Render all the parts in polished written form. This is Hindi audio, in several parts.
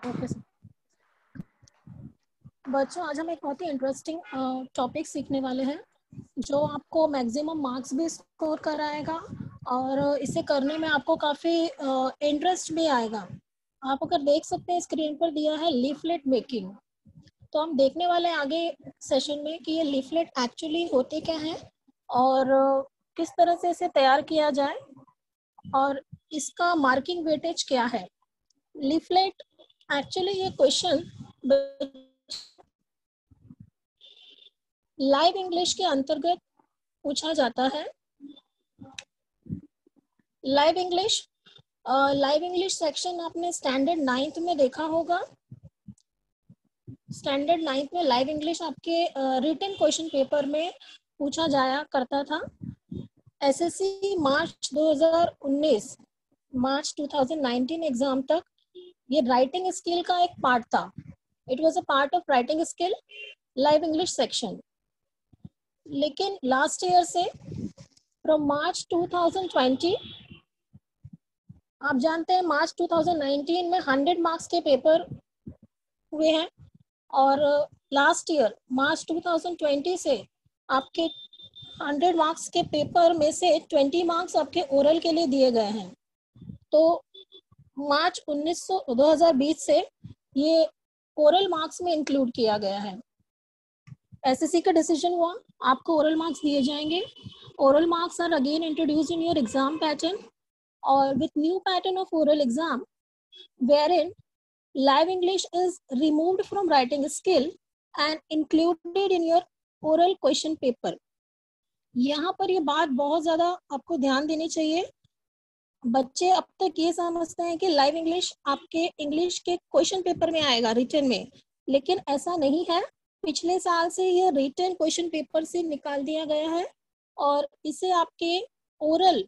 Okay sir. बच्चों, आज हम एक बहुत ही इंटरेस्टिंग टॉपिक सीखने वाले हैं जो आपको मैक्सिमम मार्क्स भी स्कोर कराएगा और इसे करने में आपको काफ़ी इंटरेस्ट भी आएगा। आप अगर देख सकते हैं स्क्रीन पर दिया है लीफलेट मेकिंग। तो हम देखने वाले हैं आगे सेशन में कि ये लीफलेट एक्चुअली होते क्या हैं और किस तरह से इसे तैयार किया जाए और इसका मार्किंग वेटेज क्या है। लीफलेट एक्चुअली ये क्वेश्चन लाइव इंग्लिश के अंतर्गत पूछा जाता है। लाइव इंग्लिश सेक्शन आपने स्टैंडर्ड 9th में देखा होगा। स्टैंडर्ड 9th में लाइव इंग्लिश आपके रिटन क्वेश्चन पेपर में पूछा जाया करता था। एसएससी मार्च 2019 एग्जाम तक ये राइटिंग स्किल का एक पार्ट था। It was a part of writing skill live English section. लेकिन लास्ट ईयर से फ्रॉम मार्च 2020, आप जानते हैं मार्च 2019 में 100 मार्क्स के पेपर हुए हैं और लास्ट ईयर मार्च 2020 से आपके 100 मार्क्स के पेपर में से 20 मार्क्स आपके ओरल के लिए दिए गए हैं। तो मार्च 2020 से ये ओरल मार्क्स में इंक्लूड किया गया है। एसएससी का डिसीजन हुआ, आपको ओरल मार्क्स दिए जाएंगे। Oral marks are again introduced in your exam pattern और with new pattern of oral exam wherein live English is removed from writing skill and included in your oral question paper। यहाँ पर ये बात बहुत ज़्यादा आपको ध्यान देनी चाहिए। बच्चे अब तक ये समझते हैं कि लाइव इंग्लिश आपके इंग्लिश के क्वेश्चन पेपर में आएगा रिटन में, लेकिन ऐसा नहीं है। पिछले साल से ये रिटन क्वेश्चन पेपर से निकाल दिया गया है और इसे आपके ओरल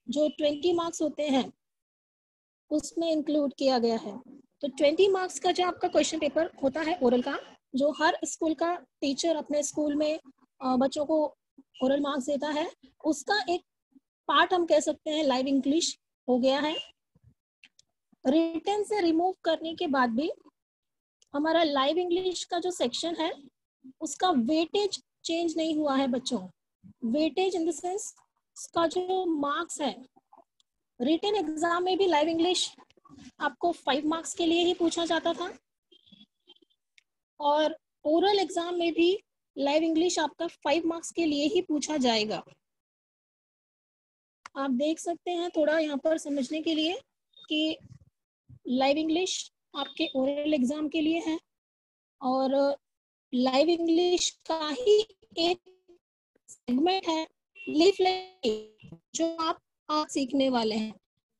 जो 20 मार्क्स होते हैं उसमें इंक्लूड किया गया है। तो 20 मार्क्स का जो आपका क्वेश्चन पेपर होता है ओरल का, जो हर स्कूल का टीचर अपने स्कूल में बच्चों को ओरल मार्क्स देता है, उसका एक पार्ट हम कह सकते हैं लाइव इंग्लिश हो गया है। रिटन से रिमूव करने के बाद भी हमारा लाइव इंग्लिश का जो सेक्शन है उसका वेटेज चेंज नहीं हुआ है बच्चों। वेटेज इन द सेंस उसका जो मार्क्स है, रिटन एग्जाम में भी लाइव इंग्लिश आपको 5 मार्क्स के लिए ही पूछा जाता था और ओरल एग्जाम में भी लाइव इंग्लिश आपका 5 मार्क्स के लिए ही पूछा जाएगा। आप देख सकते हैं थोड़ा यहाँ पर समझने के लिए कि लाइव इंग्लिश आपके ओरल एग्जाम के लिए है और लाइव इंग्लिश का ही एक सेगमेंट है लीफलेट जो आप सीखने वाले हैं।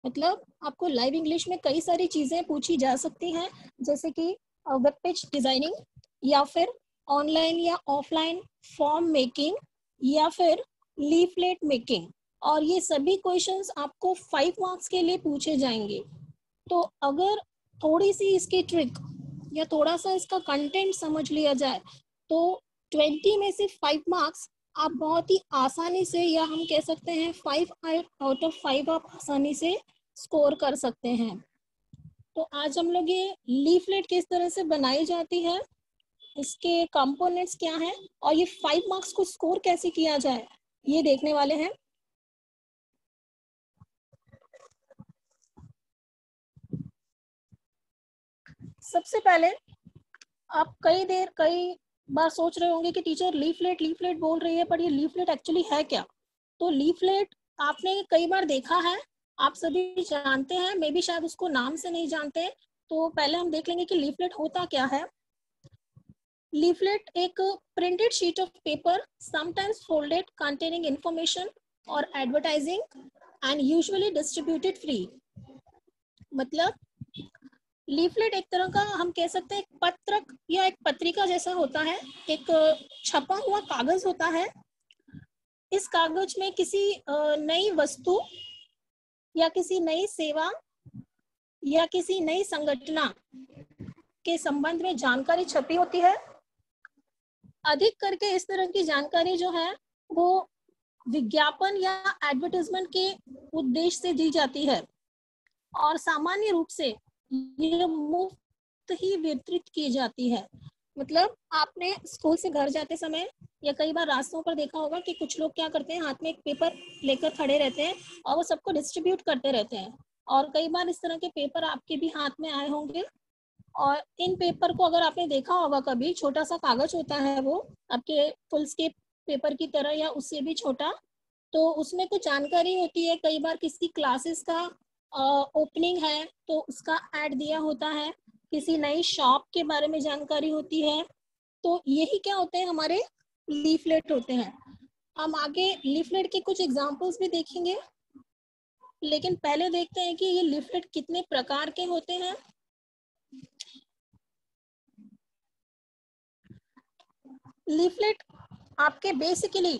मतलब आपको लाइव इंग्लिश में कई सारी चीजें पूछी जा सकती हैं, जैसे कि वेब पेज डिजाइनिंग या फिर ऑनलाइन या ऑफलाइन फॉर्म मेकिंग या फिर लीफलेट मेकिंग, और ये सभी क्वेश्चंस आपको 5 मार्क्स के लिए पूछे जाएंगे। तो अगर थोड़ी सी इसकी ट्रिक या थोड़ा सा इसका कंटेंट समझ लिया जाए तो 20 में से 5 मार्क्स आप बहुत ही आसानी से, या हम कह सकते हैं 5 आउट ऑफ 5 आप आसानी से स्कोर कर सकते हैं। तो आज हम लोग ये लीफलेट किस तरह से बनाई जाती है, इसके कंपोनेंट्स क्या हैं और ये 5 मार्क्स को स्कोर कैसे किया जाए, ये देखने वाले हैं। सबसे पहले आप कई बार सोच रहे होंगे कि टीचर लीफलेट बोल रही है, पर ये लीफलेट एक्चुअली है क्या। तो लीफलेट आपने कई बार देखा है, आप सभी जानते हैं, मे बी शायद उसको नाम से नहीं जानते। तो पहले हम देख लेंगे कि लीफलेट होता क्या है। लीफलेट एक printed sheet of paper sometimes folded containing information और advertising and usually distributed free. मतलब लीफलेट एक तरह का हम कह सकते हैं एक पत्रक या एक पत्रिका जैसा होता है, एक छपा हुआ कागज होता है। इस कागज में किसी नई वस्तु या किसी नई सेवा या किसी नई संगठना के संबंध में जानकारी छपी होती है। अधिक करके इस तरह की जानकारी जो है वो विज्ञापन या एडवर्टाइजमेंट के उद्देश्य से दी जाती है और सामान्य रूप से ये मुफ्त मुफ्त ही वितरित की जाती है। मतलब आपने स्कूल से घर जाते समय या कई बार रास्तों पर देखा होगा कि कुछ लोग क्या करते हैं, हाथ में एक पेपर लेकर खड़े रहते हैं और वो सबको डिस्ट्रीब्यूट करते रहते हैं। और कई बार इस तरह के पेपर आपके भी हाथ में आए होंगे, और इन पेपर को अगर आपने देखा होगा कभी, छोटा सा कागज होता है वो आपके फुल स्केप पेपर की तरह या उससे भी छोटा, तो उसमें कुछ जानकारी होती है। कई बार किसी क्लासेस का ओपनिंग है तो उसका ऐड दिया होता है, किसी नई शॉप के बारे में जानकारी होती है। तो यही क्या होते हैं, हमारे लीफलेट होते हैं। हम आगे लीफलेट के कुछ एग्जांपल्स भी देखेंगे, लेकिन पहले देखते हैं कि ये लीफलेट कितने प्रकार के होते हैं। लीफलेट आपके बेसिकली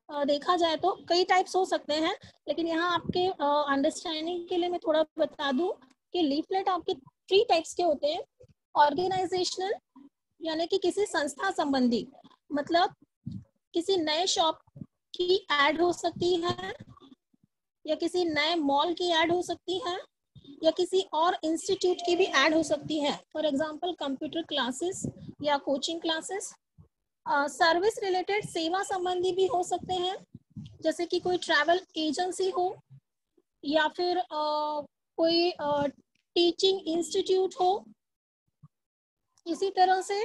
देखा जाए तो कई टाइप्स हो सकते हैं, लेकिन यहाँ आपके अंडरस्टैंडिंग के लिए मैं थोड़ा बता दूं कि लीफलेट आपके 3 टाइप्स के होते हैं। ऑर्गेनाइजेशनल, यानी कि किसी संस्था संबंधी, मतलब किसी नए शॉप की ऐड हो सकती है, या किसी नए मॉल की ऐड हो सकती है, या किसी और इंस्टीट्यूट की भी ऐड हो सकती है। फॉर एग्जांपल कंप्यूटर क्लासेस या कोचिंग क्लासेस। सर्विस रिलेटेड, सेवा संबंधी भी हो सकते हैं, जैसे कि कोई ट्रैवल एजेंसी हो, या फिर कोई टीचिंग इंस्टीट्यूट हो। इसी तरह से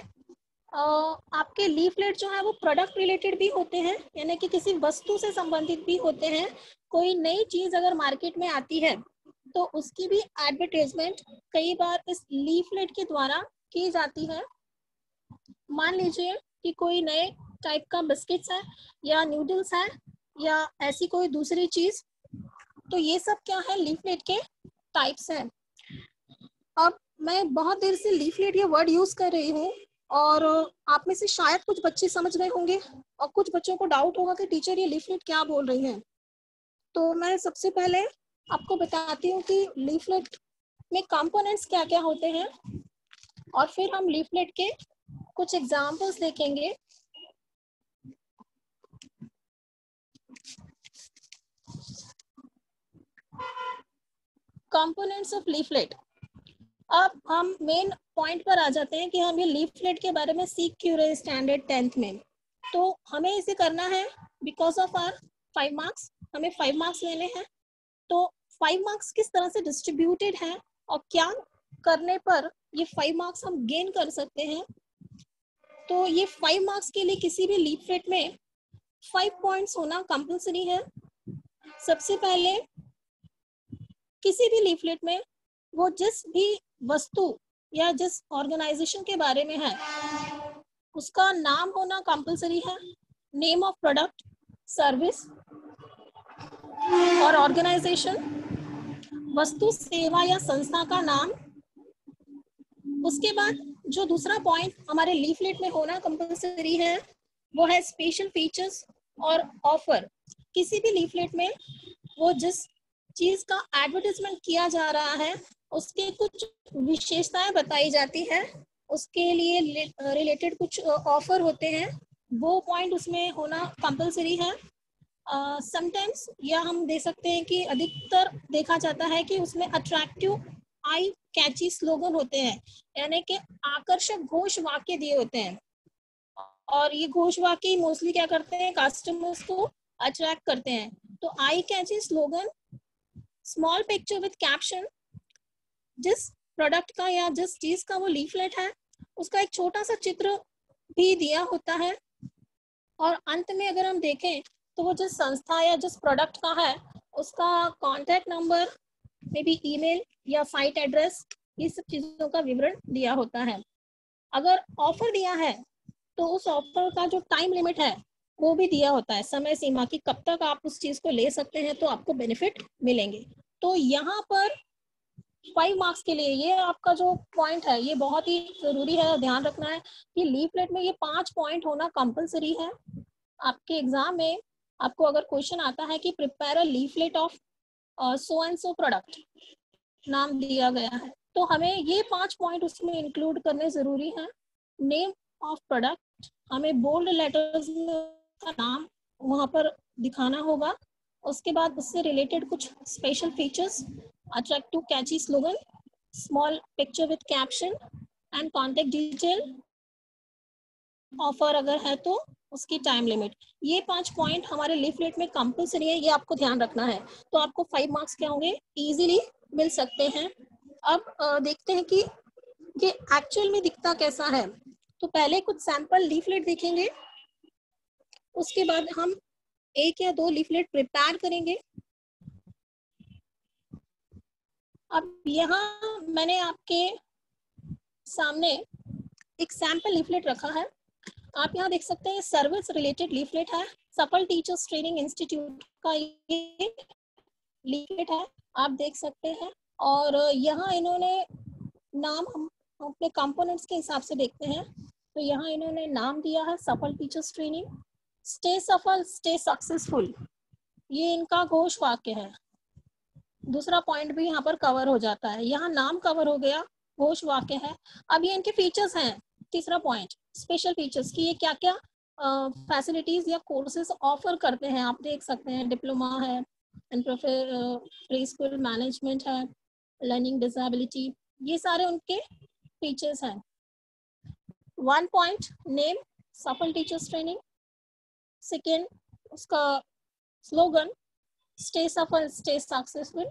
आपके लीफलेट जो है वो प्रोडक्ट रिलेटेड भी होते हैं, यानी कि किसी वस्तु से संबंधित भी होते हैं। कोई नई चीज अगर मार्केट में आती है तो उसकी भी एडवर्टाइजमेंट कई बार इस लीफलेट के द्वारा की जाती है। मान लीजिए कि कोई नए टाइप का बिस्किट्स है या नूडल्स है या ऐसी कोई दूसरी चीज, तो ये सब क्या है, लीफलेट के टाइप्स हैं। अब मैं बहुत देर से लीफलेट ये वर्ड यूज कर रही हूँ, और आप में से शायद कुछ बच्चे समझ गए होंगे और कुछ बच्चों को डाउट होगा कि टीचर ये लीफलेट क्या बोल रही हैं। तो मैं सबसे पहले आपको बताती हूँ कि लीफलेट में कंपोनेंट्स क्या क्या होते हैं, और फिर हम लीफलेट के कुछ एग्जाम्पल्स देखेंगे। Components of leaflet. अब हम मेन पॉइंट पर आ जाते हैं कि हम ये लीफलेट के बारे में सीख क्यों रहे स्टैंडर्ड 10th में। तो हमें इसे करना है बिकॉज ऑफ आर 5 मार्क्स, हमें 5 मार्क्स लेने हैं। तो 5 मार्क्स किस तरह से डिस्ट्रीब्यूटेड हैं और क्या करने पर ये 5 मार्क्स हम गेन कर सकते हैं। तो ये 5 मार्क्स के लिए किसी भी लीफलेट में 5 पॉइंट्स होना कंपल्सरी है। सबसे पहले किसी भी लीफलेट में वो जिस भी वस्तु या जिस ऑर्गेनाइजेशन के बारे में है उसका नाम होना कंपल्सरी है। नेम ऑफ प्रोडक्ट, सर्विस और ऑर्गेनाइजेशन, वस्तु, सेवा या संस्था का नाम। उसके बाद जो दूसरा पॉइंट हमारे लीफलेट में होना कंपल्सरी है वो है स्पेशल फीचर्स और ऑफर। किसी भी लीफलेट में वो जिस चीज का एडवर्टाइजमेंट किया जा रहा है उसके कुछ विशेषताएं बताई जाती है, उसके लिए रिलेटेड कुछ ऑफर होते हैं, वो पॉइंट उसमें होना कंपल्सरी है। समटाइम्स या हम दे सकते हैं कि अधिकतर देखा जाता है कि उसमें अट्रैक्टिव आई कैची स्लोगन होते हैं, यानी कि आकर्षक घोष वाक्य दिए होते हैं। और ये घोष वाक्य मोस्टली क्या करते हैं, कस्टमर्स को अट्रैक्ट करते हैं। तो eye catchy slogan, small picture with caption, जिस प्रोडक्ट का या जिस चीज का वो लीफलेट है उसका एक छोटा सा चित्र भी दिया होता है। और अंत में अगर हम देखें तो वो जिस संस्था या जिस प्रोडक्ट का है उसका contact number, may be email या साइट एड्रेस, ये सब चीजों का विवरण दिया होता है। अगर ऑफर दिया है तो उस ऑफर का जो टाइम लिमिट है वो भी दिया होता है, समय सीमा की कब तक आप उस चीज को ले सकते हैं तो आपको बेनिफिट मिलेंगे। तो यहाँ पर 5 मार्क्स के लिए ये आपका जो पॉइंट है ये बहुत ही जरूरी है, ध्यान रखना है कि लीफलेट में ये 5 पॉइंट होना कंपलसरी है। आपके एग्जाम में आपको अगर क्वेश्चन आता है कि prepare a leaflet of so and so product, नाम दिया गया है, तो हमें ये 5 पॉइंट उसमें इंक्लूड करने जरूरी है। नेम ऑफ प्रोडक्ट, हमें बोल्ड लेटर्स में उसका नाम वहां पर दिखाना होगा। उसके बाद उससे रिलेटेड कुछ special features, attractive catchy slogan, small picture with caption and contact detail, offer अगर है तो उसकी टाइम लिमिट। ये 5 पॉइंट हमारे लीफलेट में कंपल्सरी है, ये आपको ध्यान रखना है। तो आपको 5 मार्क्स क्या होंगे, इजीली मिल सकते हैं। अब देखते हैं कि ये एक्चुअल में दिखता कैसा है। तो पहले कुछ सैंपल लीफलेट देखेंगे, उसके बाद हम 1 या 2 लीफलेट प्रिपेयर करेंगे। अब यहाँ मैंने आपके सामने एक सैंपल लीफलेट रखा है। आप यहाँ देख सकते हैं सर्विस रिलेटेड लीफलेट है, सफल टीचर्स ट्रेनिंग इंस्टीट्यूट का ये लीफलेट है, आप देख सकते हैं। और यहाँ इन्होंने नाम, हम अपने कंपोनेंट्स के हिसाब से देखते हैं। तो यहाँ इन्होंने नाम दिया है सफल टीचर्स ट्रेनिंग, स्टे सफल स्टे सक्सेसफुल, ये इनका घोष वाक्य है। दूसरा पॉइंट भी यहाँ पर कवर हो जाता है, यहाँ नाम कवर हो गया, घोष वाक्य है। अब ये इनके फीचर्स हैं। तीसरा पॉइंट स्पेशल फीचर्स की, ये क्या क्या फैसिलिटीज या कोर्सेज ऑफर करते हैं, आप देख सकते हैं। डिप्लोमा है, प्री स्कूल मैनेजमेंट है, लर्निंग डिसेबिलिटी, ये सारे उनके फीचर्स हैं। 1 पॉइंट नेम सफल टीचर्स ट्रेनिंग, सेकेंड उसका स्लोगन स्टे सफल स्टे सक्सेसफुल।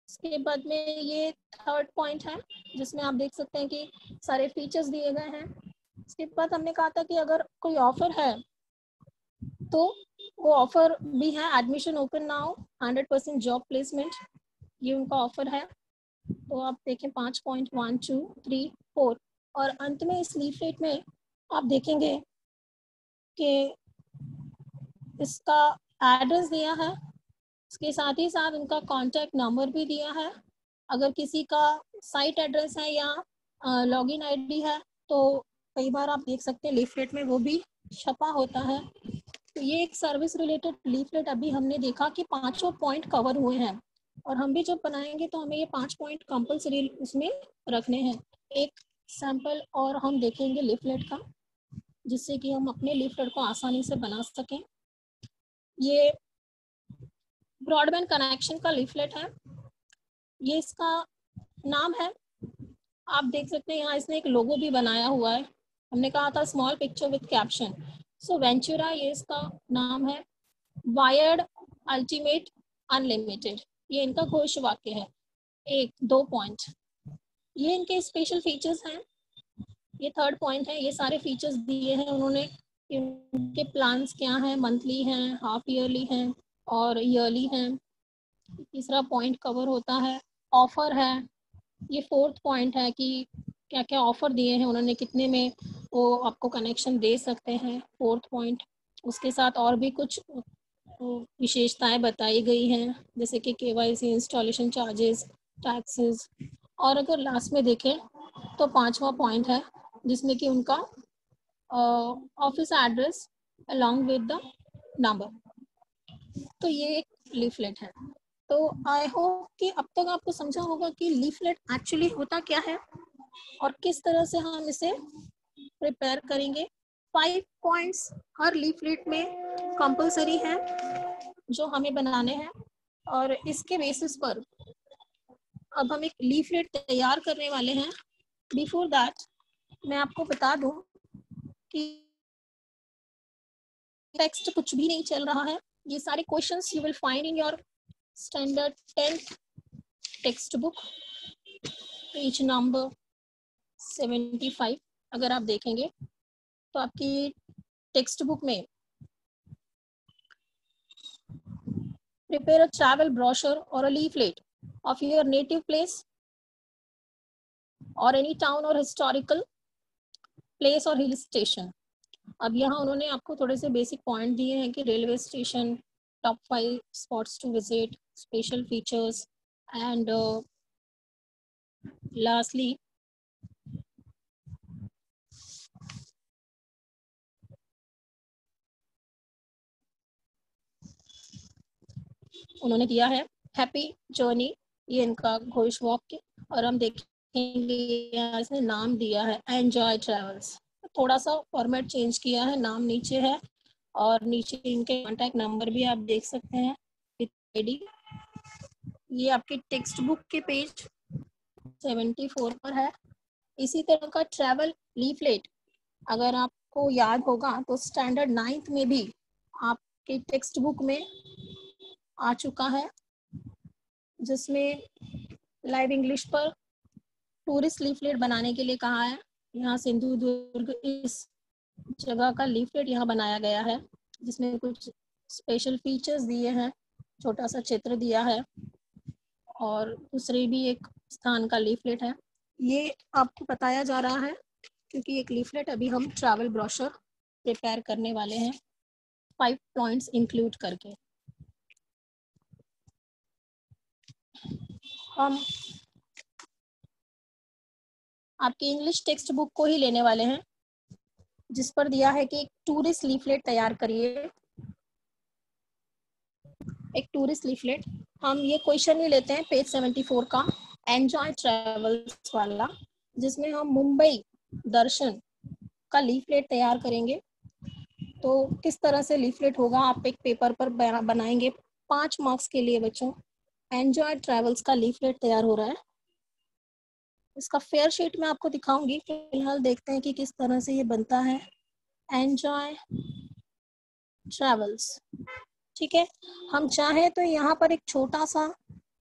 इसके बाद में ये 3rd पॉइंट है जिसमें आप देख सकते हैं कि सारे फीचर्स दिए गए हैं। इसके बाद हमने कहा था कि अगर कोई ऑफर है तो वो ऑफर भी है, admission open now 100% job placement, ये उनका ऑफर है। तो आप देखें 5 पॉइंट 1 2 3 4, और अंत में इस लीफलेट में आप देखेंगे कि इसका एड्रेस दिया है, इसके साथ ही साथ उनका कॉन्टैक्ट नंबर भी दिया है। अगर किसी का साइट एड्रेस है या लॉगिन आईडी है तो कई बार आप देख सकते हैं लीफलेट में वो भी छपा होता है। तो ये एक सर्विस रिलेटेड लीफलेट अभी हमने देखा कि 5 पॉइंट कवर हुए हैं, और हम भी जब बनाएंगे तो हमें ये 5 पॉइंट कंपल्सरी उसमें रखने हैं। एक सैंपल और हम देखेंगे लीफलेट का, जिससे कि हम अपने लीफलेट को आसानी से बना सकें। ये ब्रॉडबैंड कनेक्शन का लीफलेट है, ये इसका नाम है, आप देख सकते हैं। यहाँ इसने एक लोगो भी बनाया हुआ है, हमने कहा था small picture with caption. So Ventura ये इसका नाम है, वायर्ड अल्टीमेट अनलिमिटेड, ये इनका घोष वाक्य है। 1 2 पॉइंट ये इनके स्पेशल फीचर्स हैं। ये 3rd पॉइंट है, ये सारे फीचर्स दिए हैं उन्होंने, इनके प्लान्स क्या हैं, मंथली हैं, हाफ ईयरली हैं और ईयरली हैं। तीसरा पॉइंट कवर होता है, ऑफर है। ये 4th पॉइंट है कि क्या क्या ऑफर दिए हैं उन्होंने, कितने में वो आपको कनेक्शन दे सकते हैं, 4th पॉइंट। उसके साथ और भी कुछ विशेषताएं बताई गई हैं, जैसे कि KYC, इंस्टॉलेशन चार्जेस, टैक्सेस। और अगर लास्ट में देखें तो 5वां पॉइंट है जिसमें कि उनका office address along with the number. तो ये एक लीफलेट है। तो आई होप कि अब तक आपको समझा होगा कि लीफलेट एक्चुअली होता क्या है और किस तरह से हम इसे प्रिपेयर करेंगे। 5 पॉइंट्स हर लीफलेट में कंपलसरी है जो हमें बनाने हैं, और इसके बेसिस पर अब हम एक लीफलेट तैयार करने वाले हैं। बिफोर दैट मैं आपको बता दूं कि टेक्स्ट कुछ भी नहीं चल रहा है, ये सारे questions you will find in your standard 10th text book, page number 75। अगर आप देखेंगे तो आपकी टेक्स्ट बुक में prepare a travel brochure or a leaflet of your native place or any town or historical place or hill station। अब यहाँ उन्होंने आपको थोड़े से बेसिक पॉइंट दिए हैं कि railway station, top 5 spots to visit, special features, and lastly उन्होंने दिया है हैप्पी जर्नी, ये इनका घोष वाक्य। और हम देखेंगे यहाँ इसने नाम दिया है एंजॉय ट्रेवल्स, थोड़ा सा फॉर्मेट चेंज किया है, नाम नीचे है और नीचे इनके कॉन्टैक्ट नंबर भी आप देख सकते हैं। ये आपकी टेक्स्ट बुक के पेज 74 पर है। इसी तरह का ट्रैवल लीफलेट अगर आपको याद होगा तो स्टैंडर्ड 9th में भी आपके टेक्स्ट बुक में आ चुका है, जिसमें लाइव इंग्लिश पर टूरिस्ट लीफलेट बनाने के लिए कहा है। यहाँ सिंधु दुर्ग इस जगह का लीफलेट यहाँ बनाया गया है, जिसमें कुछ स्पेशल फीचर्स दिए हैं, छोटा सा चित्र दिया है और दूसरे भी एक स्थान का लीफलेट है। ये आपको बताया जा रहा है क्योंकि एक लीफलेट अभी हम ट्रैवल ब्रोशर प्रिपेयर करने वाले हैं 5 पॉइंट्स इंक्लूड करके। हम आपकी इंग्लिश टेक्स्ट बुक को ही लेने वाले हैं, जिस पर दिया है कि एक टूरिस्ट लीफलेट तैयार करिए। एक टूरिस्ट लीफलेट हम ये क्वेश्चन ही लेते हैं पेज 74 का, एंजॉय ट्रेवल्स वाला, जिसमें हम मुंबई दर्शन का लीफलेट तैयार करेंगे। तो किस तरह से लीफलेट होगा, आप एक पेपर पर बनाएंगे 5 मार्क्स के लिए बच्चों। एंजॉय ट्रेवल्स का लीफलेट तैयार हो रहा है। इसका फेयर शीट में आपको दिखाऊंगी, फिलहाल देखते हैं कि किस तरह से ये बनता है। एंजॉय ट्रेवल्स, ठीक है। हम चाहें तो यहाँ पर एक छोटा सा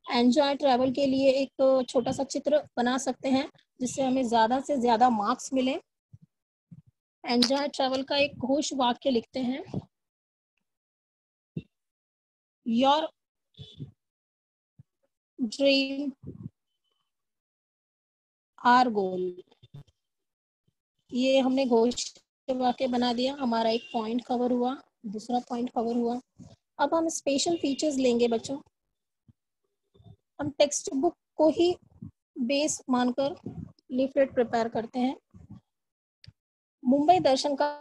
एंजॉय ट्रैवल के लिए एक छोटा सा चित्र बना सकते हैं, जिससे हमें ज्यादा से ज्यादा मार्क्स मिले। एंजॉय ट्रैवल का एक घोष वाक्य लिखते हैं, योर ड्रीम आर गोल। ये हमने घोष वाक्य बना दिया, हमारा एक पॉइंट कवर हुआ, दूसरा पॉइंट कवर हुआ। अब हम स्पेशल फीचर्स लेंगे बच्चों। हम टेक्स्ट बुक को ही बेस मानकर लीफलेट प्रिपेयर करते हैं। मुंबई दर्शन का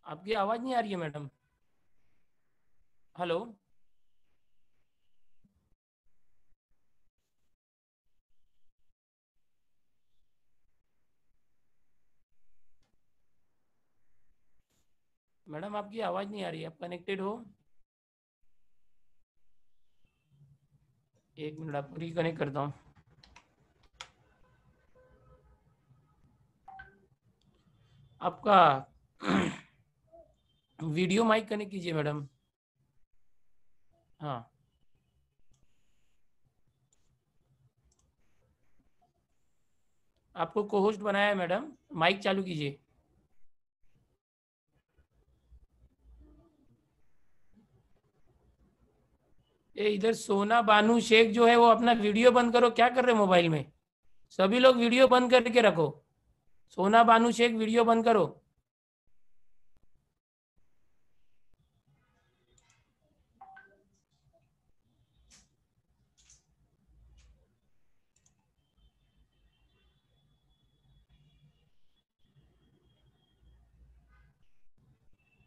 आपकी आवाज़ नहीं आ रही है मैडम। हेलो। मैडम आपकी आवाज़ नहीं आ रही है, आप कनेक्टेड हो? एक मिनट, आपको रिकनेक्ट करता हूँ। आपका वीडियो माइक कनेक्ट कीजिए मैडम। हाँ, आपको को होस्ट बनाया है मैडम, माइक चालू कीजिए। ये इधर सोना बानू शेख जो है वो अपना वीडियो बंद करो, क्या कर रहे हो मोबाइल में? सभी लोग वीडियो बंद करके रखो। सोना बानू शेख वीडियो बंद करो।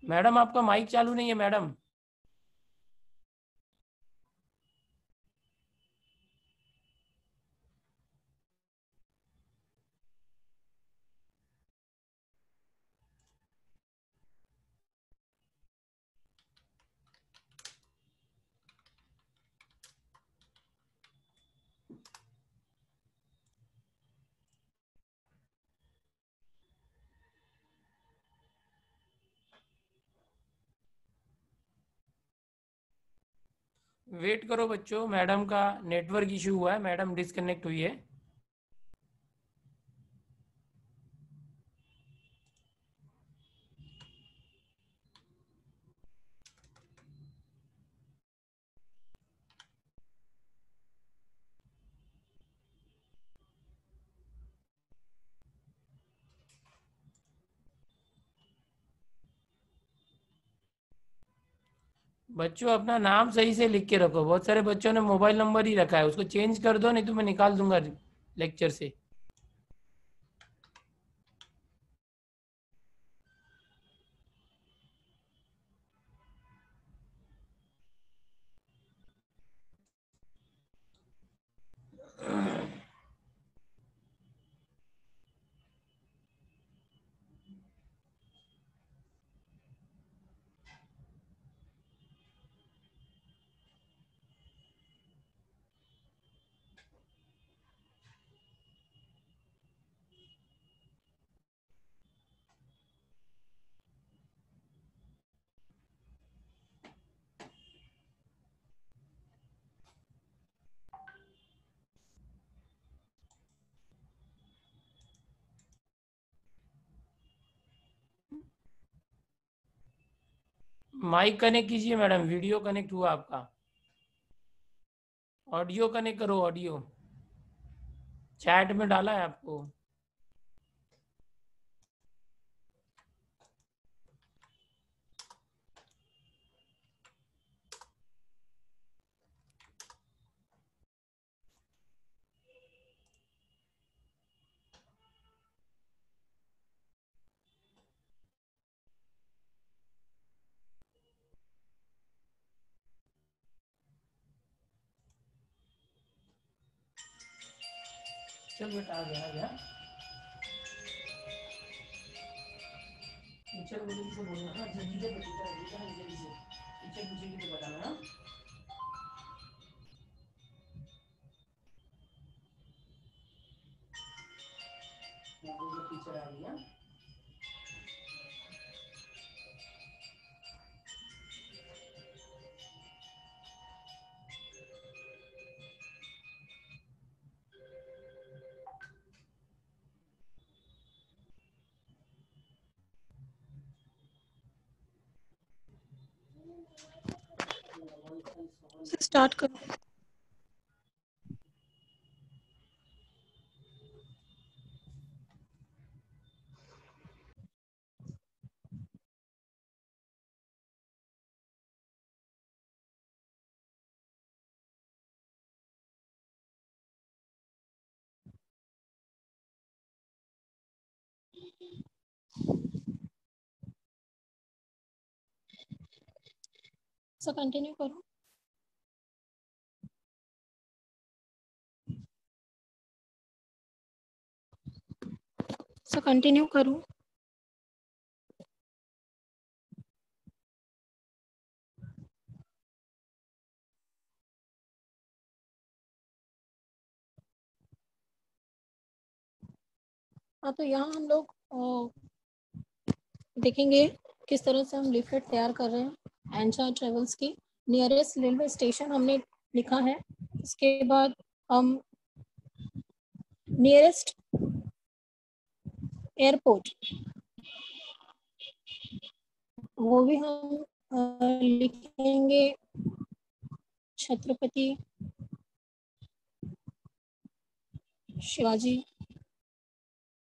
मैडम आपका माइक चालू नहीं है मैडम। वेट करो बच्चों, मैडम का नेटवर्क इशू हुआ है, मैडम डिस्कनेक्ट हुई है। बच्चों अपना नाम सही से लिख के रखो। बहुत सारे बच्चों ने मोबाइल नंबर ही रखा है, उसको चेंज कर दो, नहीं तो मैं निकाल दूंगा लेक्चर से। माइक कनेक्ट कीजिए मैडम, वीडियो कनेक्ट हुआ आपका। ऑडियो कनेक्ट करो, ऑडियो चैट में डाला है आपको। चल बेटा, आ गया आ गया। टीचर मुझे किसे बोलना है, जल्दी से जल्दी से टीचर पूछेगी तो बताना है। टीचर आ गया। स्टार्ट करो। सो कंटिन्यू करो। सो कंटिन्यू करो। हाँ, तो यहाँ हम लोग देखेंगे किस तरह से हम लीफलेट तैयार कर रहे हैं एंजा ट्रेवल्स की। नियरेस्ट रेलवे स्टेशन हमने लिखा है, उसके बाद हम नियरेस्ट एयरपोर्ट वो भी हम लिखेंगे, छत्रपति शिवाजी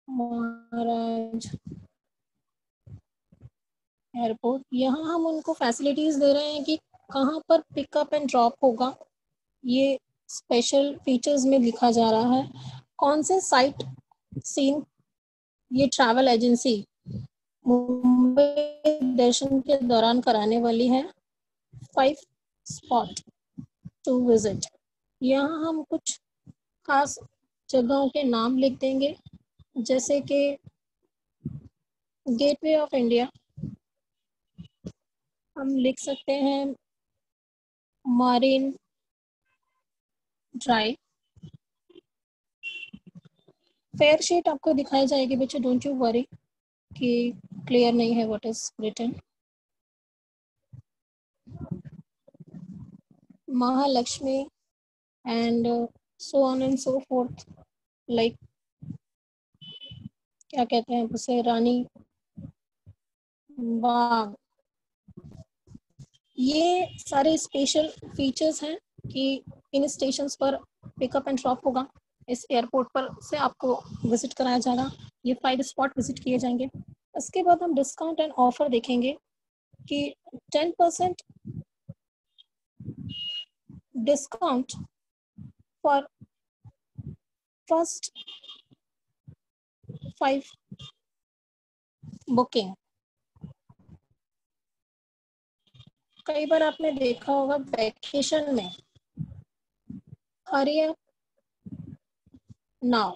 महाराज एयरपोर्ट। यहाँ हम उनको फैसिलिटीज दे रहे हैं कि कहाँ पर पिकअप एंड ड्रॉप होगा, ये स्पेशल फीचर्स में लिखा जा रहा है। कौन से साइट सीन ये ट्रैवल एजेंसी मुंबई दर्शन के दौरान कराने वाली है। 5 स्पॉट टू विजिट। यहाँ हम कुछ खास जगहों के नाम लिख देंगे, जैसे कि गेटवे ऑफ इंडिया हम लिख सकते हैं, मरीन ड्राइव। फेयर शीट आपको दिखाई जाएगी बच्चे, डोंट यू वरी कि क्लियर नहीं है what is written. Mahalakshmi and so on and so forth, like क्या कहते हैं उसे, रानी बाग। ये सारे स्पेशल फीचर्स हैं कि इन स्टेशंस पर पिकअप एंड ड्रॉप होगा, इस एयरपोर्ट पर से आपको विजिट कराया जाएगा, ये 5 स्पॉट विजिट किए जाएंगे। उसके बाद हम डिस्काउंट एंड ऑफर देखेंगे कि 10% discount for first 5 बुकिंग। कई बार आपने देखा होगा वैकेशन में हरी नाउ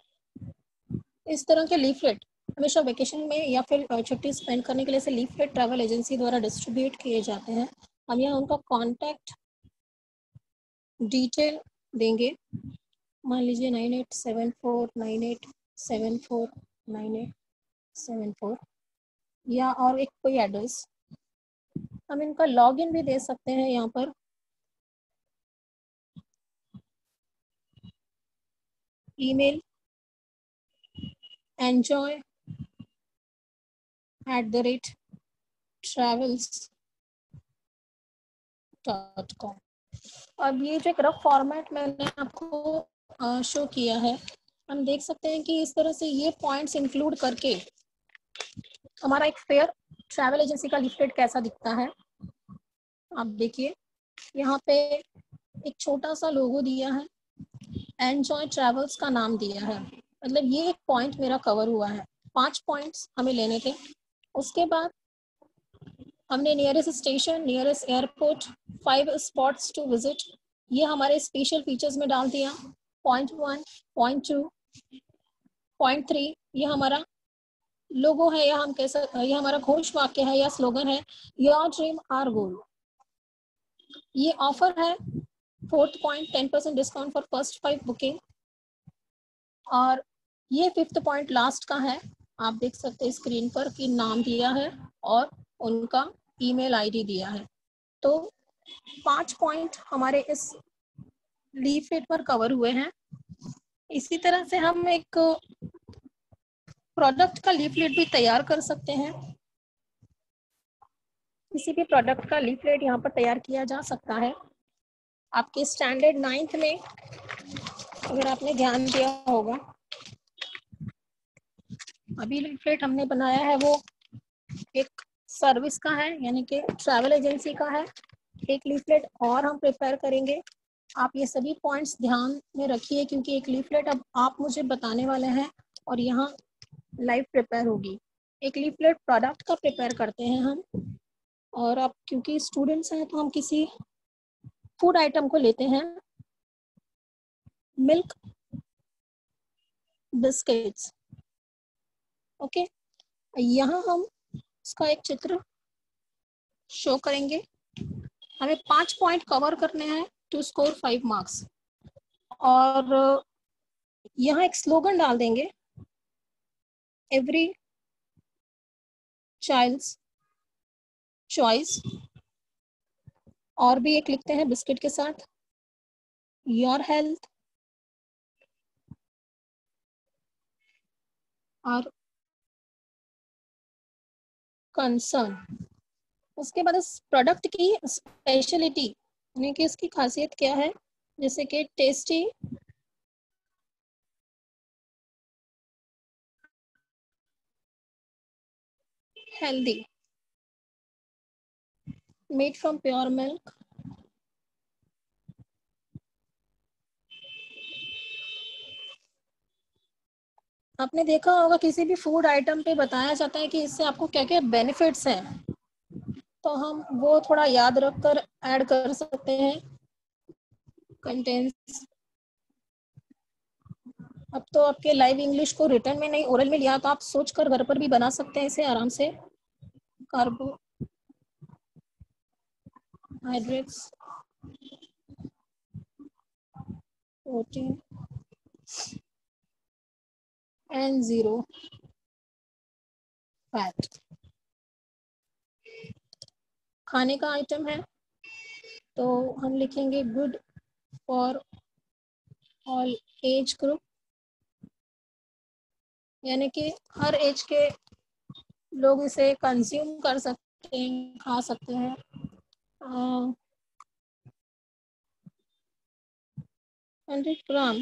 इस तरह के लीफलेट हमेशा वेकेशन में या फिर छुट्टी स्पेंड करने के लिए से लीफलेट ट्रैवल एजेंसी द्वारा डिस्ट्रीब्यूट किए जाते हैं। हम यहाँ उनका कॉन्टैक्ट डिटेल देंगे। मान लीजिए 987498749874 या और एक कोई एड्रेस। हम इनका लॉगिन भी दे सकते हैं यहाँ पर। Email enjoy@travels.com। अब ये जो एक रफ फॉर्मेट मैंने आपको शो किया है, हम देख सकते हैं कि इस तरह से ये पॉइंट्स इंक्लूड करके हमारा एक फेयर ट्रैवल एजेंसी का लीफलेट कैसा दिखता है। आप देखिए यहाँ पे एक छोटा सा लोगो दिया है, एंजॉय ट्रैवल्स का नाम दिया है, मतलब ये एक पॉइंट मेरा कवर हुआ है। 5 पॉइंट्स हमें लेने थे। उसके बाद हमने nearest station, nearest airport, 5 spots to visit, ये हमारे स्पेशल फीचर्स में डाल दिया। पॉइंट 1, पॉइंट 2, पॉइंट 3 ये हमारा लोगो है या हम कैसा, ये हमारा घोष वाक्य है या स्लोगन है, योर ड्रीम आवर गोल। ये ऑफर है 4th point 10% discount for first 5 booking. और ये 5th पॉइंट लास्ट का है, आप देख सकते हैं स्क्रीन पर कि नाम दिया है और उनका ईमेल आईडी दिया है। तो 5 पॉइंट हमारे इस लीफलेट पर कवर हुए हैं। इसी तरह से हम एक प्रोडक्ट का लीफलेट भी तैयार कर सकते हैं। किसी भी प्रोडक्ट का लीफलेट यहाँ पर तैयार किया जा सकता है। आपके स्टैंडर्ड 9th में अगर आपने ध्यान दिया होगा, अभी लीफलेट हमने बनाया है वो एक सर्विस का है, यानी कि ट्रैवल एजेंसी का है। एक लीफलेट और हम प्रिपेयर करेंगे। आप ये सभी पॉइंट्स ध्यान में रखिए क्योंकि एक लीफलेट अब आप मुझे बताने वाले हैं और यहाँ लाइव प्रिपेयर होगी। एक लीफलेट प्रोडक्ट का प्रिपेयर करते हैं हम, और आप क्योंकि स्टूडेंट्स हैं तो हम किसी फूड आइटम को लेते हैं। Milk biscuits, okay. यहाँ हम इसका एक चित्र शो करेंगे। हमें 5 पॉइंट कवर करने हैं टू स्कोर 5 मार्क्स। और यहाँ एक स्लोगन डाल देंगे, एवरी चाइल्ड्स चॉइस। और भी एक लिखते हैं बिस्किट के साथ, योर हेल्थ और कंसर्न। उसके बाद इस प्रोडक्ट की स्पेशलिटी यानी कि इसकी खासियत क्या है, जैसे कि tasty, healthy, made from pure milk, आपने देखा होगा किसी भी फूड आइटम पे बताया जाता है कि इससे आपको क्या क्या बेनिफिट्स हैं, तो हम वो थोड़ा याद रखकर ऐड कर सकते हैं। कंटेंट्स, अब तो आपके लाइव इंग्लिश को रिटर्न में नहीं ओरल में लिया, तो आप सोच कर घर पर भी बना सकते हैं इसे आराम से। Carbohydrates, protein and 0 fat. खाने का आइटम है तो हम लिखेंगे good for all age group, यानी कि हर एज के लोग इसे कंज्यूम कर सकते हैं, खा सकते हैं। 100 ग्राम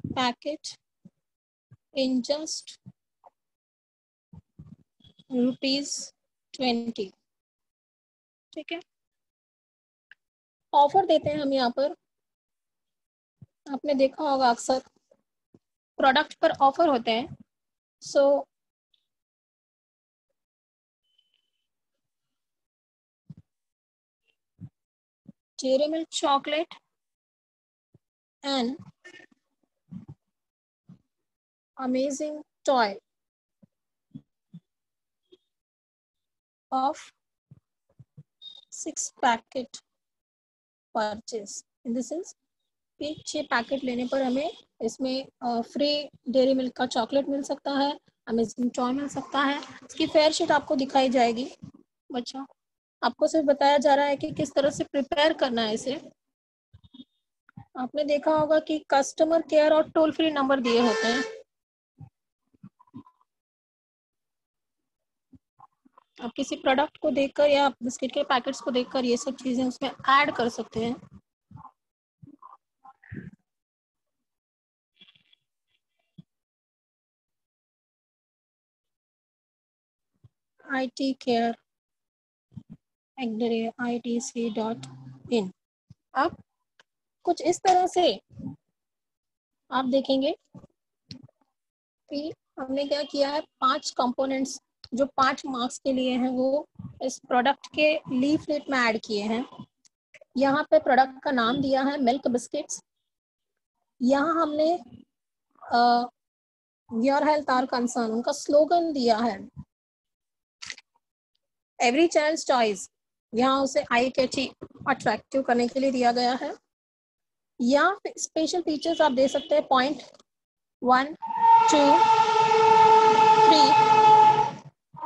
पैकेट इन जस्ट ₹20। ठीक है। ऑफर देते हैं हम यहाँ पर, आपने देखा होगा अक्सर प्रोडक्ट पर ऑफर होते हैं। So dairy milk chocolate and amazing toy of 6 packet purchase in the sense कि 6 पैकेट लेने पर हमें इसमें फ्री डेयरी मिल्क का चॉकलेट मिल सकता है, अमेजिंग टॉय मिल सकता है। इसकी फेयर शीट आपको दिखाई जाएगी। बच्चा आपको सिर्फ बताया जा रहा है कि किस तरह से प्रिपेयर करना है इसे। आपने देखा होगा कि कस्टमर केयर और टोल फ्री नंबर दिए होते हैं। आप किसी प्रोडक्ट को देखकर या बिस्किट के पैकेट्स को देखकर ये सब चीजें उसमें ऐड कर सकते हैं। itcare@itc.in। अब कुछ इस तरह से आप देखेंगे कि हमने क्या किया है, 5 कंपोनेंट्स जो 5 मार्क्स के लिए हैं वो इस प्रोडक्ट के लीफलेट में ऐड किए हैं। यहाँ पे प्रोडक्ट का नाम दिया है मिल्क बिस्किट्स। यहाँ हमने योर हेल्थ आर कंसर्न उनका स्लोगन दिया है, एवरी चाइल्ड चॉइस, यहाँ उसे आई कैची अट्रैक्टिव करने के लिए दिया गया है। यहाँ स्पेशल फीचर्स आप दे सकते हैं, point 1, 2, 3,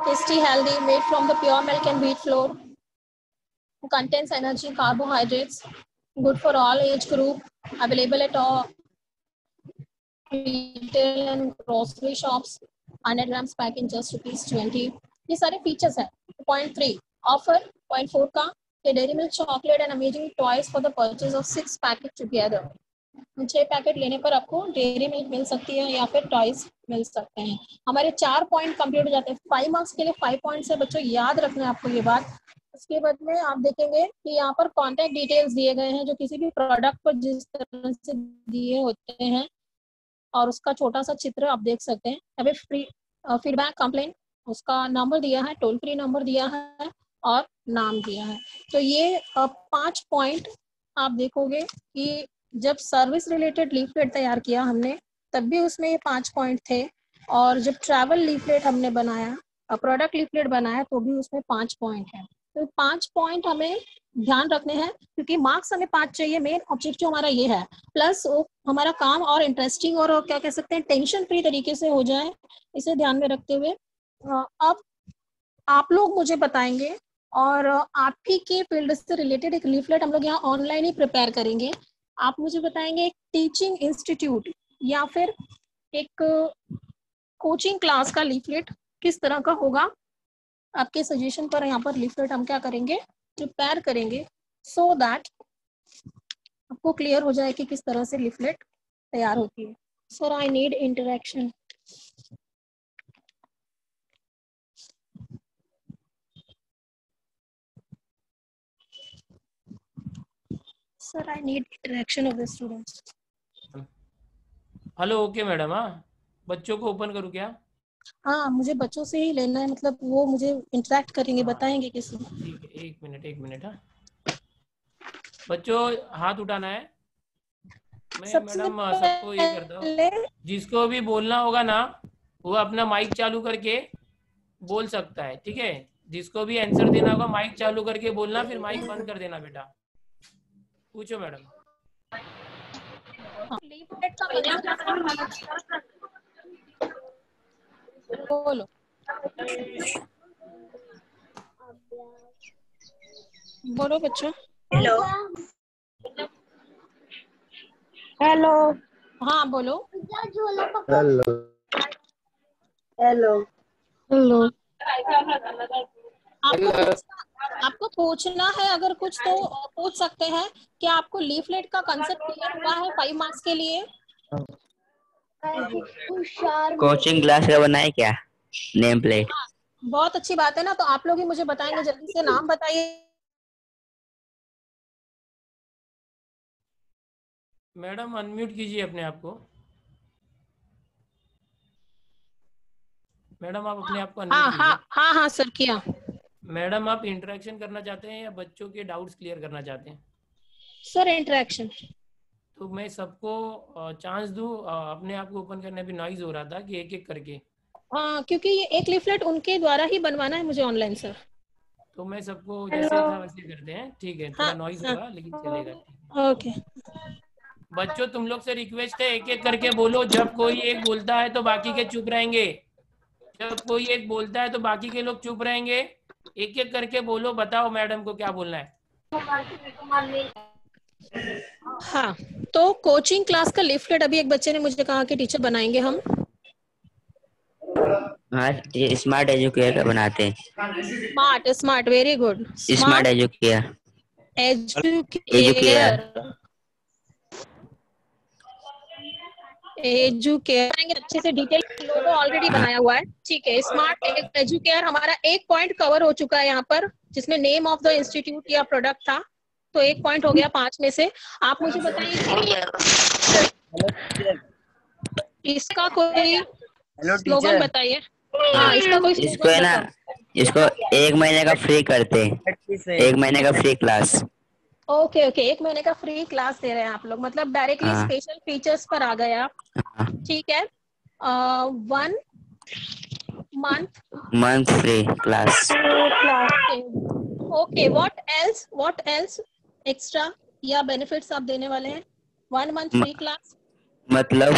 tasty healthy made from the pure milk and wheat flour, contains energy carbohydrates, good for all age group, available at all retail and grocery shops, 100 grams pack in just ₹20। ये सारे फीचर्स हैं। पॉइंट 3 ऑफर, पॉइंट 4 का dairy milk chocolate and amazing toys for the purchase of 6 packet together. 6 packet लेने पर आपको डेयरी मिल्क मिल सकती है या फिर टॉयज मिल सकते हैं। हमारे 4 पॉइंट कंप्लीट हो जाते हैं। 5 मार्क्स के लिए 5 पॉइंट्स है बच्चों, याद रखना है आपको ये बात। उसके बाद में आप देखेंगे कि यहाँ पर कॉन्टेक्ट डिटेल्स दिए गए हैं जो किसी भी प्रोडक्ट पर जिस तरह से दिए होते हैं, और उसका छोटा सा चित्र आप देख सकते हैं। अभी फ्री फीडबैक कंप्लेंट, उसका नंबर दिया है, टोल फ्री नंबर दिया है और नाम दिया है। तो ये 5 पॉइंट आप देखोगे कि जब सर्विस रिलेटेड लीफलेट तैयार किया हमने तब भी उसमें ये 5 पॉइंट थे, और जब ट्रैवल लीफलेट हमने बनाया, प्रोडक्ट लीफलेट बनाया तो भी उसमें 5 पॉइंट है। तो 5 पॉइंट हमें ध्यान रखने हैं क्योंकि मार्क्स हमें 5 चाहिए। मेन ऑब्जेक्टिव हमारा ये है, प्लस हमारा काम और इंटरेस्टिंग और क्या कह सकते हैं टेंशन फ्री तरीके से हो जाए, इसे ध्यान में रखते हुए अब आप लोग मुझे बताएंगे और आप ही के फील्ड से रिलेटेड एक लीफलेट हम लोग यहाँ ऑनलाइन ही प्रिपेयर करेंगे। आप मुझे बताएंगे एक टीचिंग इंस्टीट्यूट या फिर एक कोचिंग क्लास का लीफलेट किस तरह का होगा। आपके सजेशन पर यहाँ पर लीफलेट हम क्या करेंगे, प्रिपेयर करेंगे, सो दैट आपको क्लियर हो जाए कि किस तरह से लीफलेट तैयार होती है। Sir I need interaction. Sir, I need interaction of the students. Hello, okay madam. हाँ, बच्चों को ओपन करूँ क्या? हाँ, मुझे बच्चों से ही लेना है, मतलब वो मुझे इंटरेक्ट करेंगे, बताएंगे किसी। ठीक है, एक मिनट। हाँ, बच्चों हाथ उठाना है। मैं सबसे मैडम सबको ये करता पहले हूँ, जिसको भी बोलना होगा ना वो अपना माइक चालू करके बोल सकता है, ठीक है? जिसको भी आंसर देना होगा माइक चालू करके बोलना, फिर माइक बंद कर देना। बेटा पूछो मैडम। लीफलेट का कंसेप्ट बोलो। बोलो बच्चों। हेलो हेलो हाँ बोलो। Hello hello hello. आपको पूछना है अगर कुछ तो पूछ सकते हैं। क्या आपको लीफलेट का कंसेप्ट क्लियर हुआ है 5 मार्क्स के लिए? कोचिंग क्लास का बनाए क्या नेम प्लेट? बहुत अच्छी बात है ना, तो आप लोग ही मुझे बताएंगे, जल्दी से नाम बताइए। मैडम अनम्यूट कीजिए अपने आप को। मैडम आप अपने आप को अनम्यूट हाँ कीजिए। हाँ हाँ हाँ सर किया। मैडम आप इंटरेक्शन करना चाहते हैं या बच्चों के डाउट्स क्लियर करना चाहते हैं? Sir interaction. तो मैं सबको चांस दूं, अपने आप को ओपन करने पे नॉइज हो रहा था कि एक एक करके। हाँ क्योंकि ये एक लीफलेट उनके द्वारा ही बनवाना है मुझे ऑनलाइन सर। तो मैं सबको जैसे था वैसे करते हैं, ठीक है? हाँ थोड़ा नॉइज हाँ होगा लेकिन चलेगा, ठीक है। ओके। बच्चों तुम लोग से रिक्वेस्ट है एक एक करके बोलो। जब कोई एक बोलता है तो बाकी के चुप रहेंगे। जब कोई एक बोलता है तो बाकी के लोग चुप रहेंगे। एक एक करके बोलो, बताओ मैडम को क्या बोलना है। हाँ तो कोचिंग क्लास का लीफलेट अभी एक बच्चे ने मुझे कहा कि टीचर बनाएंगे हम। हाँ, स्मार्ट एजुकेटर बनाते हैं। Smart smart very good. Smart smart educator. Educare educare अच्छे से डिटेल लोगो ऑलरेडी हाँ, बनाया हुआ है। ठीक है स्मार्ट एजुकेयर हमारा एक पॉइंट कवर हो चुका है यहाँ पर, जिसमें नेम ऑफ द इंस्टीट्यूट या प्रोडक्ट था। तो एक पॉइंट हो गया 5 में से। आप मुझे बताइए कि इसका कोई हेलो स्लोगन टीचर। बताइए। हाँ, हाँ इसका कोई इसको स्लोगन है ना, बताओ। इसको 1 महीने का फ्री करते हैं। 1 महीने का फ्री क्लास। ओके ओके 1 महीने का फ्री क्लास दे रहे हैं आप लोग, मतलब डायरेक्टली हाँ स्पेशल फीचर्स पर आ गए आप। हाँ, ठीक है 1 month month free class. Okay what else extra या बेनिफिट्स आप देने वाले हैं? 1 month फ्री क्लास मतलब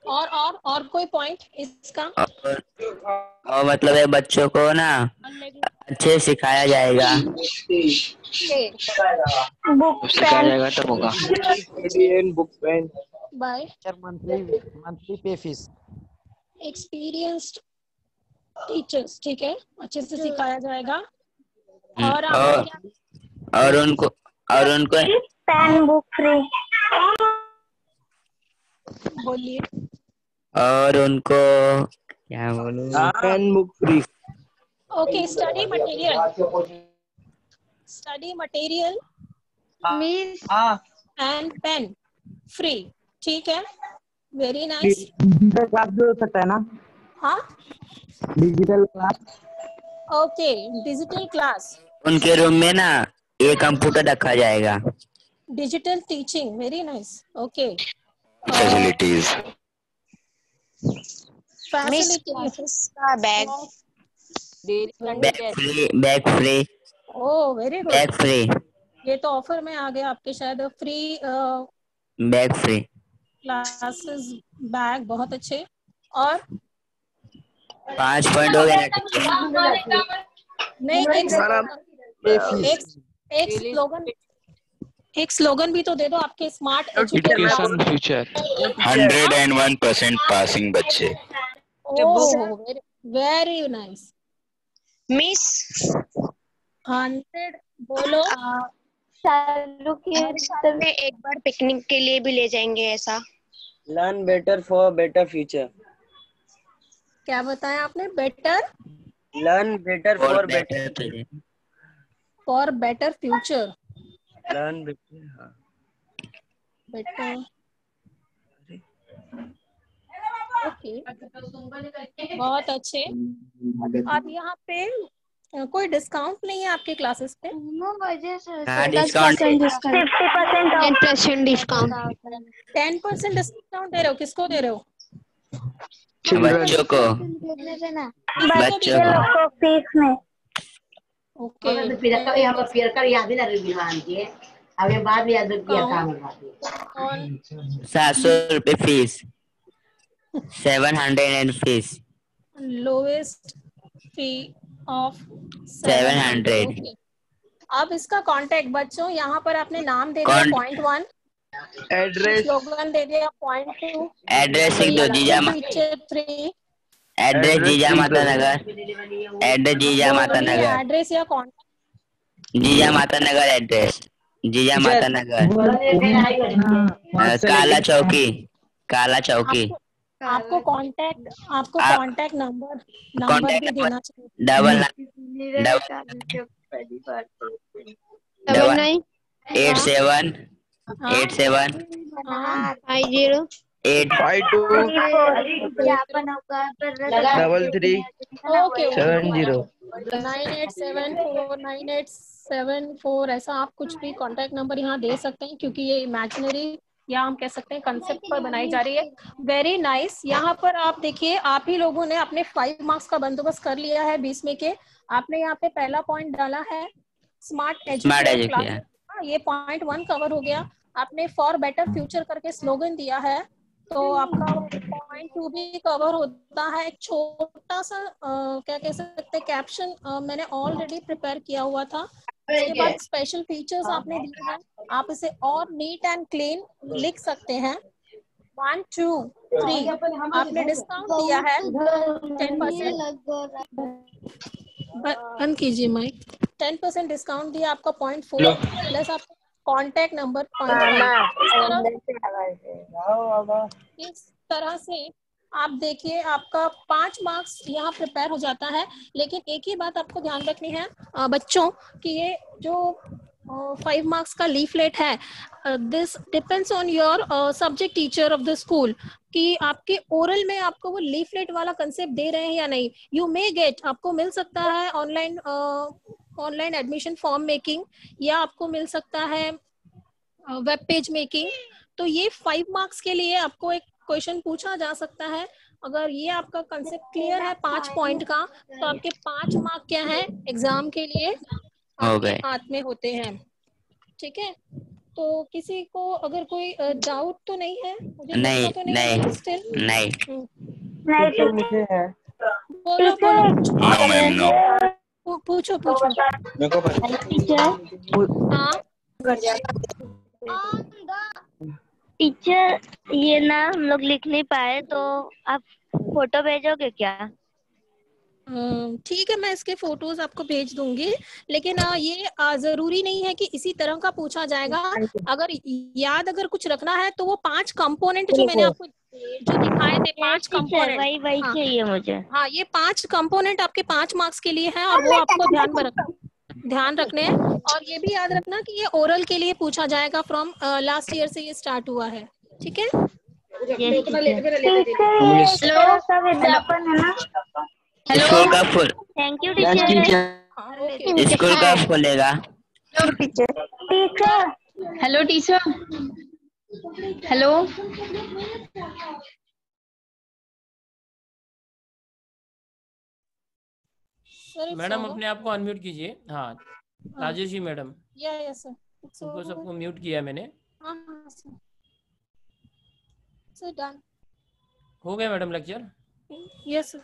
और कोई पॉइंट इसका? और मतलब ये बच्चों को ना अच्छे सिखाया जाएगा। बुक सिखाया जाएगा तब होगा। बुक पेन बाय मंथली पे फीस। Experienced teachers. ठीक है अच्छे से सिखाया जाएगा। और और आपको क्या और उनको पेन बुक फ्री। बोलिए? और उनको क्या बोलूं? Pen book free. Okay study material miss and pen free. ठीक है वेरी नाइस। डिजिटल क्लास भी हो सकता है ना? हाँ digital class. Okay digital class उनके रूम में ना एक कंप्यूटर रखा जाएगा। Digital teaching very nice. Okay facilities. Miss classes का bag. Bag free. Oh very good. Bag free. ये तो ऑफर में आ गया आपके शायद। Free bag free. Classes bag बहुत अच्छे। और 5 पॉइंट हो गए ना? नहीं एक स्लोगन भी तो दे दो आपके स्मार्ट एजुकेशन फ्यूचर। 101% पासिंग बच्चे। Oh very nice. मिस 100 बोलो। शालू के में एक बार पिकनिक के लिए भी ले जाएंगे ऐसा। Learn better for better future. क्या बताया आपने? बेटर लर्न बेटर और for better better. For better future. Learn better. हाँ बेटर ओके बहुत अच्छे। अब यहाँ पे कोई डिस्काउंट नहीं है आपके क्लासेस पे? हाँ, डिस्काउंट 10% डिस्काउंट। 10% डिस्काउंट दे रहे हो? किसको दे रहे हो? बच्चों को। बच्चों को फीस में। ओके और 700 रुपये fees. 700 fees. Lowest fee of 700। Okay अब इसका कांटेक्ट बच्चों यहाँ पर आपने नाम दे दिया पॉइंट 1, एड्रेस। स्लोगन दे दिया पॉइंट 2, एड्रेस लिख दो फीचर 3। एड्रेस जीजा माता नगर। एड्रेस जीजा माता नगर। एड्रेस या कॉन्टेक्ट? जीजा माता नगर एड्रेस। जीजा माता नगर। काला चौकी। काला चौकी। आपको कांटेक्ट नंबर भी देना चाहिए। 88 7 हाँ 87 हाँ 50 8 52 डबल 3 ओके 70 98749874 ऐसा आप कुछ भी कांटेक्ट नंबर यहाँ दे सकते हैं, क्योंकि ये इमेजिनरी या हम कह सकते हैं कंसेप्ट पर बनाई जा रही है। Very nice. यहाँ पर आप देखिए, आप ही लोगों ने अपने 5 मार्क्स का बंदोबस्त कर लिया है 20 में के। आपने यहाँ पे पहला पॉइंट डाला है smart smart educare class, education. ये पॉइंट 1 कवर हो गया। आपने फॉर बेटर फ्यूचर करके स्लोगन दिया है, तो आपका पॉइंट 2 भी कवर होता है। एक छोटा सा क्या कह सकते हैं कैप्शन मैंने ऑलरेडी प्रिपेयर किया हुआ था। उसके बाद स्पेशल फीचर्स आपने दिए हैं, आप इसे और नीट एंड क्लीन लिख सकते हैं। 1 2 3 आपने डिस्काउंट दिया है 10%। बंद कीजिए माइक। 10% डिस्काउंट दिया आपका 0.4 प्लस आपका कॉन्टैक्ट नंबर 0.5। इस तरह से आप देखिए आपका 5 मार्क्स यहाँ प्रिपेयर हो जाता है। लेकिन एक ही बात आपको ध्यान रखनी है बच्चों, कि ये जो 5 मार्क्स का लीफलेट है, this depends on your subject teacher of the school, कि आपके ओरल में आपको वो लीफलेट वाला कंसेप्ट दे रहे हैं या नहीं। यू मे गेट, आपको मिल सकता है ऑनलाइन एडमिशन फॉर्म मेकिंग, या आपको मिल सकता है वेब पेज मेकिंग। तो ये 5 मार्क्स के लिए आपको एक क्वेश्चन पूछा जा सकता है। अगर ये आपका कंसेप्ट क्लियर है 5 पॉइंट का, तो आपके 5 मार्क क्या है एग्जाम के लिए हो आपके गए। हाथ में होते हैं। ठीक है, तो किसी को अगर कोई डाउट तो नहीं है, मुझे नहीं लगता तो नहीं है नहीं स्टिल। नहीं। मुझे है। बोलो बोलो, नो मैम नो। पूछो पूछो। हाँ टीचर, ये ना हम लोग लिख नहीं पाए, तो आप फोटो भेजोगे क्या? ठीक है, मैं इसके फोटोज आपको भेज दूंगी। लेकिन ये जरूरी नहीं है कि इसी तरह का पूछा जाएगा। अगर याद अगर कुछ रखना है तो वो 5 कंपोनेंट जो मैंने आपको जो दिखाए थे, 5 टीचर कंपोनेंट। वही हाँ चाहिए मुझे। हाँ, ये 5 कंपोनेंट आपके 5 मार्क्स के लिए हैं, और वो आपको ध्यान रखने हैं। और ये भी याद रखना कि ये ओरल के लिए पूछा जाएगा, फ्रॉम लास्ट ईयर से ये स्टार्ट हुआ है। ठीक है, विज्ञापन है ना? स्कूल का full thank you yes teacher. Teacher. हाँ ओके। स्कूल का खुलेगा। Hello teacher. Hello sir madam अपने आप को अनम्यूट कीजिए। हाँ Rajesh ji madam, yes sir, उनको सबको म्यूट किया मैंने। हाँ सर डन। हो गया मैडम लेक्चर? Yes sir.